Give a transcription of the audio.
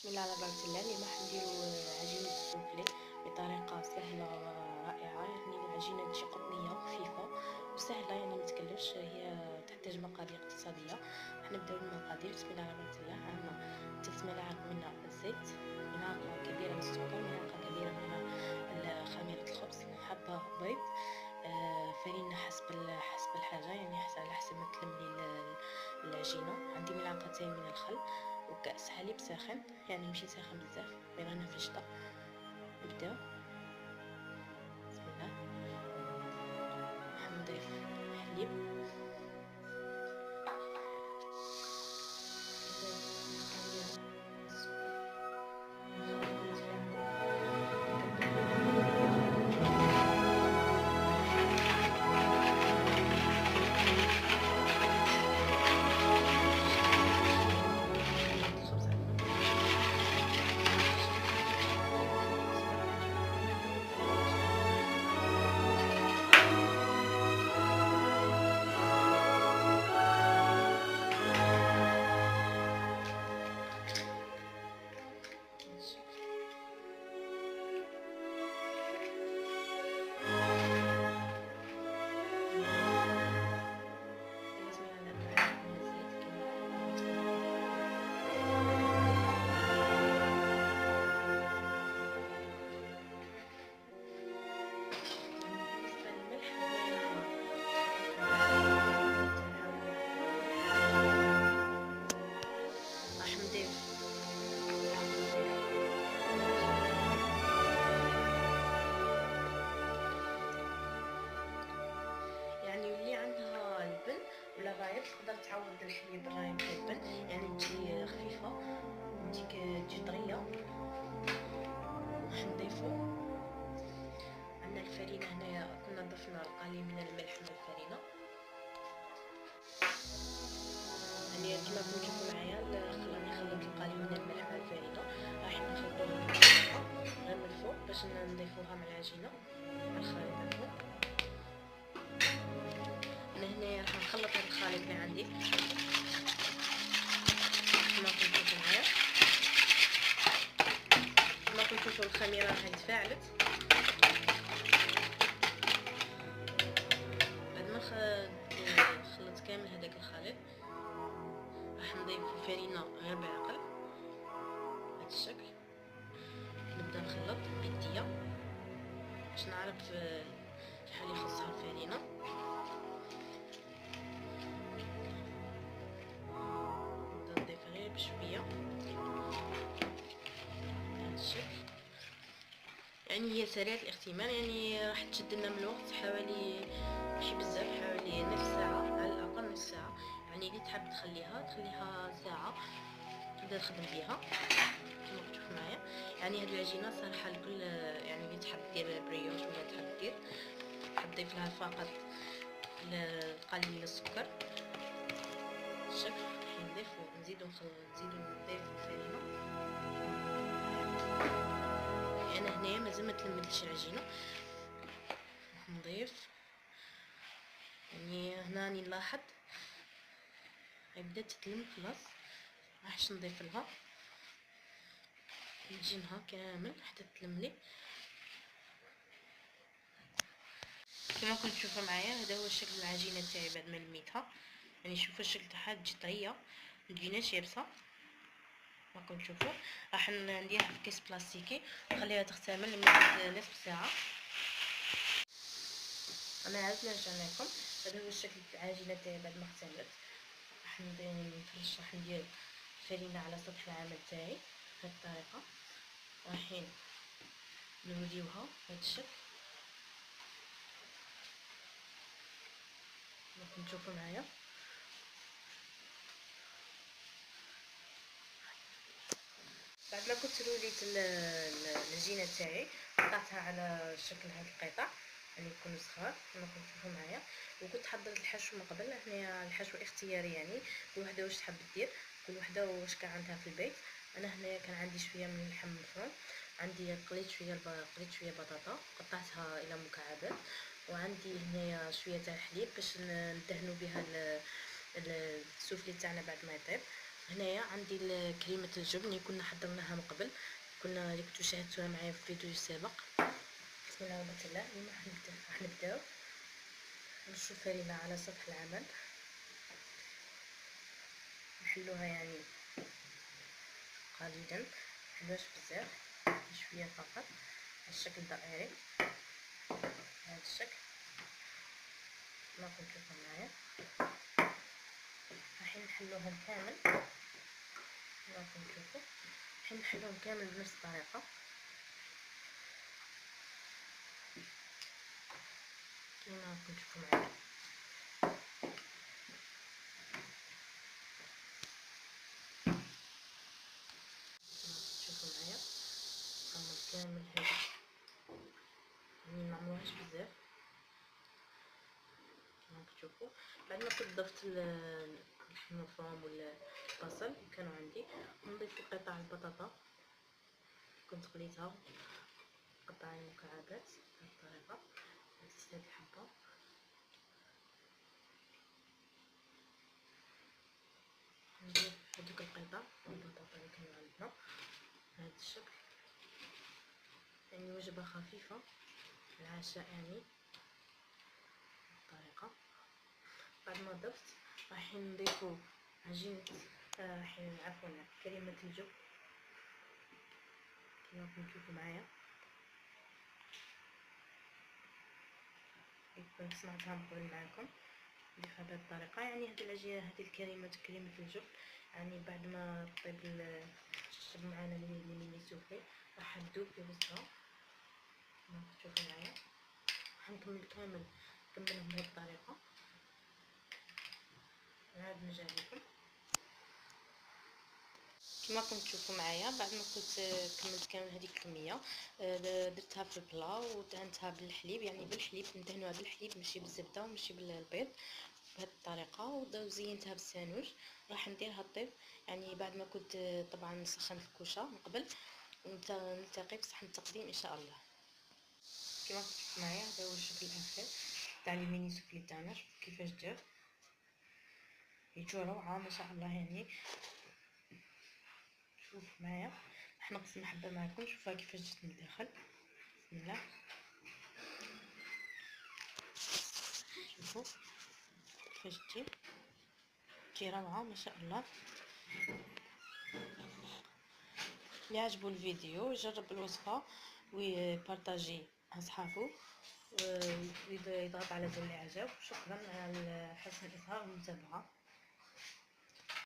بسم الله على بركة الله. اليوم راح نديرو عجينة السوفلي بطريقة سهلة ورائعة. يعني العجينة تجي قطنية وخفيفة وسهلة، يعني متكلفش، هي تحتاج مقادير اقتصادية. راح نبداو بالمقادير. بسم الله على بركة الله. عندنا 3 ملاعق من الزيت، ملعقة كبيرة من السكر، ملعقة كبيرة من خميرة الخبز، حبة بيض، فرينة حسب الحاجة، يعني على حسب ما تلملي العجينة. عندي ملعقتين من الخل وكأس حليب ساخن، يعني ماشي ساخن بزاف، غير انا في الشتا. نبداو. بسم الله. راح نضيف حليب، يعني اللي عندها البن ولا رايب تقدر تعوض الحليب الرايب بالبن، يعني تجي خفيفة تجي طرية. راح نضيفو عندنا الفرينة. هنايا كنا ضفنا القليل من الملح مع الفرينة، يعني كما راكم تشوفوا معايا خلاني نخلط القليل من الملح مع الفرينة. راح نخلطوها غير من الفوق باش نضيفوها مع العجينة مع الخليط عندنا. انا هنايا راح نخلط هذا الخليط اللي عندي كما راكم تشوفوا معايا. كما راكم تشوفوا الخميرة راهي تفاعلت. بعد ما خلطت كامل هذاك الخليط راح نضيف الفرينة غير بعقل بهذا الشكل. نبدا نخلط بيديا باش نعرف شحال يخصها الفرينة. نبدا نضيف غير بشويه بهذا الشكل. يعني هي سريعة الاختمار، يعني راح تشد لنا من الوقت حوالي ماشي بزاف، حوالي نصف ساعة على الأقل، نصف ساعة. يعني اللي تحب تخليها ساعة تبدا تخدم بيها كما تشوف معايا. يعني هاد العجينة صالحة لكل، يعني اللي تحب دير بريوش ولا تحب تضيف لها فقط القليل من السكر الشكل. نزيدو نضيف الفرينة. انا هنايا مازال ما تلمدتش العجينه. نضيف، يعني هنا راني نلاحظ بدات تتلم خلاص. راحش نضيف لها نجينها كامل حتى تلملي كما كنت تشوفوا معايا. هذا هو شكل العجينه تاعي بعد ما لميتها. يعني شوفوا الشكل تاعها تجي طريه، متجيناش يابسه. راكم تشوفوا. راح نديرها في كيس بلاستيكي ونخليها تختمر لمده نصف ساعه. انا عاد نرجع لكم. هذا هو الشكل تاع العجينه تاعي بعد ما اختمرت. راح ندير الفرينه على سطح العمل تاعي بهذه الطريقه. رايحين نوليوها بهذا الشكل راكم تشوفوا معايا. بعد ما كنت روليت العجينه تاعي قطعتها على شكل هذه القطع، يعني يكونوا صغار كما راكم تشوفوا معايا. وكنت حضرت الحشو من قبل. هنا الحشو اختياري، يعني كل وحده واش تحب دير، كل وحده واش كان عندها في البيت. انا هنايا كان عندي شويه من اللحم المفروم، عندي قليت شويه بطاطا قطعتها الى مكعبات، وعندي هنايا شويه تاع الحليب باش ندهنوا بها السوفلي تاعنا بعد ما يطيب. هنايا عندي كريمه الجبن اللي كنا حضرناها من قبل، اللي كنتو شاهدتوها معايا في فيديو سابق. بسم الله الرحمن الرحيم. اليوم راح نبداو نرشو فرينه على سطح العمل، نحلوها يعني قليلا، محلوهاش بزاف، شويه فقط على الشكل دائري بهذا الشكل كما راكم تشوفوا معايا. راح نحلوهم كامل كما راكم تشوفوا، راح نحلوهم كامل بنفس الطريقه كما راكم تشوفوا معايا. شوفوا معايا نعمل كامل هذا، يعني منعملوهاش بزاف كما تشوفوا. بعد ما كنت ضفت اللحم المفروم ولا البصل كانوا عندي، نضيف قطع البطاطا كنت قليتها قطع مكعبات بهذه الطريقه. نزيد هذه الحبه، ندير هذوك القطع البطاطا اللي كانوا عندنا بهذا الشكل، يعني وجبه خفيفه العشاء يعني الطريقه. بعد ما ضفت راح نضيفو عجينه عفوا كريمه الجبن كما راكم تشوفوا معايا. كنت صنعتها من قبل معاكم، نديرها بهذه الطريقه. يعني هذه العجينه هذه كريمه الجبن، يعني بعد ما طيب الشرب معانا الميني سوفلي راح تذوب في وسطها كما تشوفوا معايا. راح نكملهم بهذه الطريقه. نعاود نرجع لكم كما راكم تشوفوا معايا. بعد ما كنت كملت كامل هذيك الكميه، درتها في البلا ودهنتها بالحليب، يعني بالحليب ندهنوها بالحليب ماشي بالزبده وماشي بالبيض بهذه الطريقه، وزينتها بالسانوج. راح نديرها طيب يعني بعد ما كنت طبعا نسخن في الكوشه من قبل، ونلتقي بصحن التقديم ان شاء الله. كما تشوفوا معايا هذا هو الشكل الاخير تاع الميني سوفلي تاعنا. شوفوا كيفاش جا، يجوا روعه ما شاء الله. يعني شوف معايا، راح نقسم حبه معكم شوفوها كيفاش جات من الداخل. بسم الله، شوفوا كيفاش تجي روعه ما شاء الله. اللي عجبو الفيديو يجرب الوصفه ويبارطاجي مع صحابو ويضغط على زر الاعجاب. شكرا على حسن الاصغاء والمتابعه.